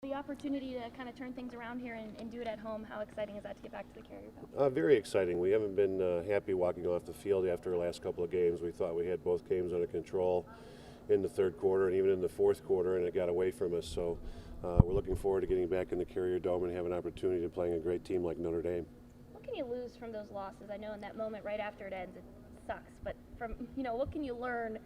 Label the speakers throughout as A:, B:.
A: The opportunity to kind of turn things around here and do it at home, how exciting is that to get back to the Carrier Cup?
B: Very exciting. We haven't been happy walking off the field after our last couple of games. We thought we had both games under control in the third quarter and even in the fourth quarter, and it got away from us. So we're looking forward to getting back in the Carrier Dome and have an opportunity to playing a great team like Notre Dame.
A: What can you lose from those losses? I know in that moment right after it ends, it sucks, but from what can you learn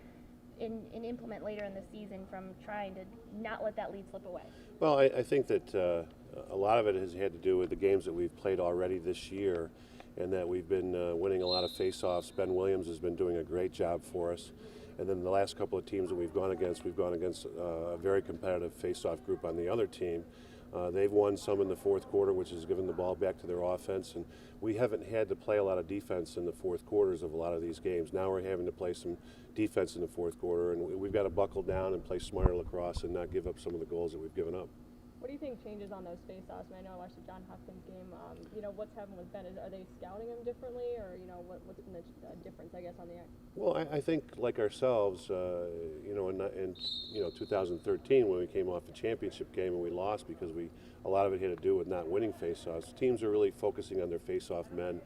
A: and implement later in the season from trying to not let that lead slip away?
B: Well, I think that a lot of it has had to do with the games that we've played already this year, and that we've been winning a lot of face-offs. Ben Williams has been doing a great job for us. And then the last couple of teams that we've gone against a very competitive face-off group on the other team. They've won some in the fourth quarter, which has given the ball back to their offense, and we haven't had to play a lot of defense in the fourth quarters of a lot of these games. Now we're having to play some defense in the fourth quarter, and we've got to buckle down and play smarter lacrosse and not give up some of the goals that we've given up.
C: What do you think changes on those face-offs? I know I watched the John Hopkins game. What's happened with Ben? Are they scouting him differently, or what's been the difference, I guess, on the end?
B: Well, I think like ourselves, in 2013 when we came off a championship game and we lost because a lot of it had to do with not winning face-offs. Teams are really focusing on their face-off men.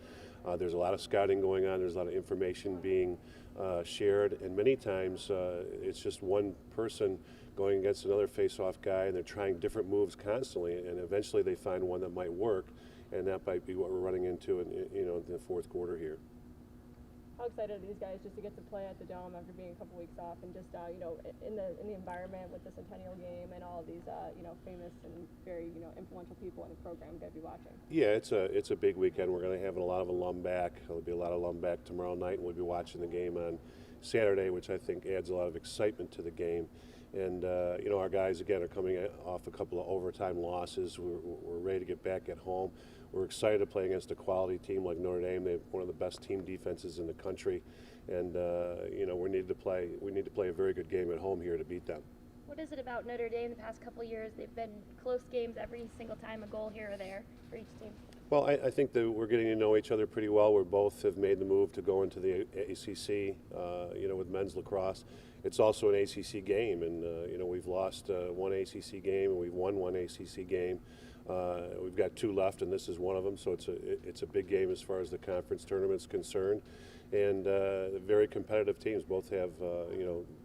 B: There's a lot of scouting going on. There's a lot of information being shared, and many times it's just one person going against another face-off guy, and they're trying different moves constantly, and eventually they find one that might work, and that might be what we're running into in the fourth quarter here.
C: How excited are these guys just to get to play at the Dome after being a couple weeks off, and just in the environment with the Centennial game and all of these famous and very influential people in the program going to be watching?
B: Yeah, it's a big weekend. We're going to have a lot of alum back. There'll be a lot of alum back tomorrow night, and we'll be watching the game on Saturday, which I think adds a lot of excitement to the game. And our guys again are coming off a couple of overtime losses. We're ready to get back at home. We're excited to play against a quality team like Notre Dame. They have one of the best team defenses in the country, and we need to play a very good game at home here to beat them.
A: What is it about Notre Dame the past couple of years? They've been close games every single time, a goal here or there for each team.
B: Well, I think that we're getting to know each other pretty well. We both have made the move to go into the ACC, with men's lacrosse. It's also an ACC game, and we've lost one ACC game and we've won one ACC game. We've got two left, and this is one of them. So it's a big game as far as the conference tournament's concerned, and very competitive teams. Both have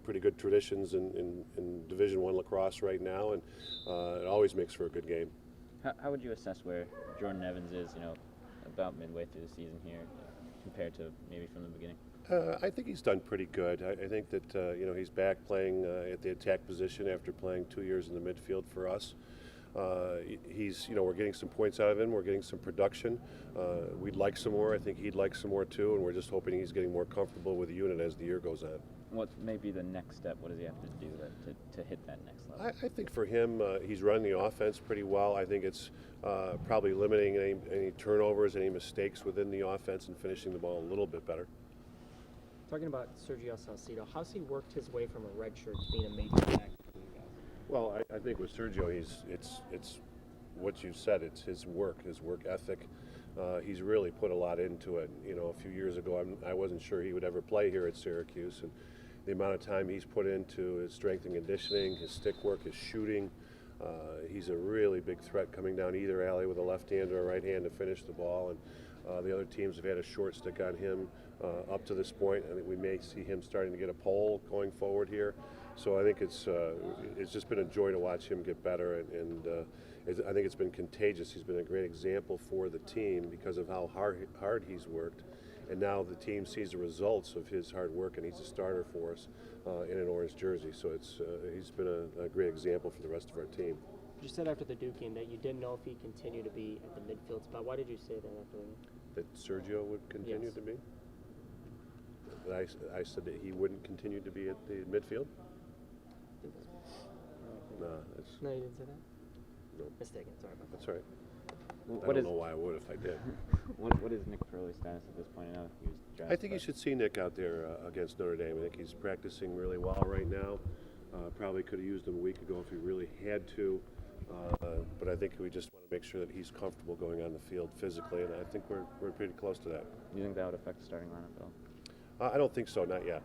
B: pretty good traditions in Division I lacrosse right now, and it always makes for a good game.
D: How would you assess where Jordan Evans is, about midway through the season here, compared to maybe from the beginning?
B: I think he's done pretty good. I think that he's back playing at the attack position after playing 2 years in the midfield for us. We're getting some points out of him. We're getting some production. We'd like some more. I think he'd like some more too, and we're just hoping he's getting more comfortable with the unit as the year goes on.
D: What may be the next step? What does he have to do to hit that next level?
B: I think for him, he's running the offense pretty well. I think it's probably limiting any turnovers, any mistakes within the offense, and finishing the ball a little bit better.
E: Talking about Sergio Salcido, how's he worked his way from a redshirt to being a major back?
B: Well, I think with Sergio, it's what you said. It's his work ethic. He's really put a lot into it. A few years ago, I wasn't sure he would ever play here at Syracuse, and the amount of time he's put into his strength and conditioning, his stick work, his shooting. He's a really big threat coming down either alley with a left hand or a right hand to finish the ball, and the other teams have had a short stick on him up to this point. I think we may see him starting to get a pole going forward here. So I think it's just been a joy to watch him get better, and I think it's been contagious. He's been a great example for the team because of how hard he's worked, and now the team sees the results of his hard work, and he's a starter for us in an orange jersey. So he's been a great example for the rest of our team.
E: You said after the Duke game that you didn't know if he'd continue to be at the midfield spot. Why did you say that after the game?
B: That Sergio would continue
E: Yes.
B: to be? I said that he wouldn't continue to be at the midfield? No,
E: No, you didn't say that?
B: No.
E: Mistaken, sorry about that.
B: That's all right.
D: What
B: I don't
D: is
B: know why I would if I did.
D: what is Nick Perley's status at this point? I know he was drafted.
B: I think you should see Nick out there against Notre Dame. I think he's practicing really well right now. Probably could have used him a week ago if he really had to. But I think we just want to make sure that he's comfortable going on the field physically, and I think we're pretty close to that.
D: Do you think that would affect the starting lineup at all?
B: I don't think so, not yet.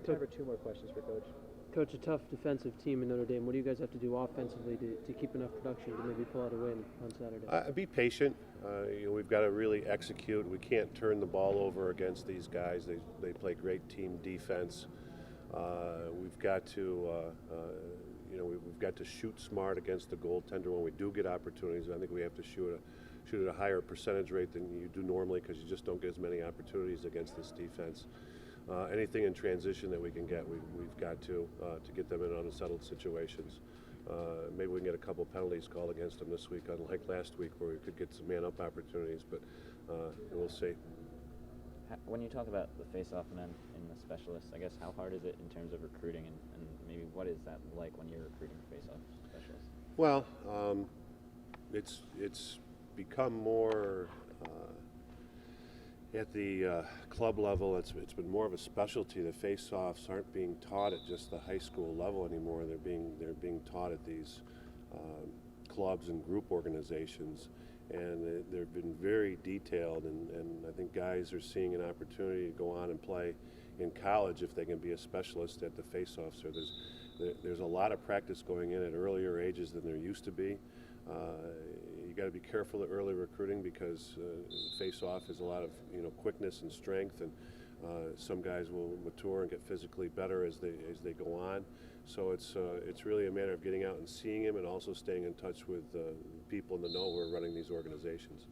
E: Time for two more questions for Coach.
F: Coach, a tough defensive team in Notre Dame. What do you guys have to do offensively to keep enough production to maybe pull out a win on Saturday?
B: Be patient. We've got to really execute. We can't turn the ball over against these guys. They play great team defense. We've got to, we've got to shoot smart against the goaltender when we do get opportunities. I think we have to shoot at a higher percentage rate than you do normally because you just don't get as many opportunities against this defense. Anything in transition that we can get, we've got to get them in unsettled situations. Maybe we can get a couple penalties called against them this week, unlike last week where we could get some man-up opportunities, but we'll see.
D: When you talk about the face-off and then in the specialists, I guess how hard is it in terms of recruiting, and maybe what is that like when you're recruiting face-off specialists?
B: Well, it's become more at the club level. It's been more of a specialty. The face-offs aren't being taught at just the high school level anymore. They're being taught at these clubs and group organizations, and they've been very detailed. And I think guys are seeing an opportunity to go on and play in college if they can be a specialist at the face-off. So there's a lot of practice going in at earlier ages than there used to be. You got to be careful at early recruiting because face-off is a lot of quickness and strength, and some guys will mature and get physically better as they go on. So it's really a matter of getting out and seeing him, and also staying in touch with people in the know who are running these organizations.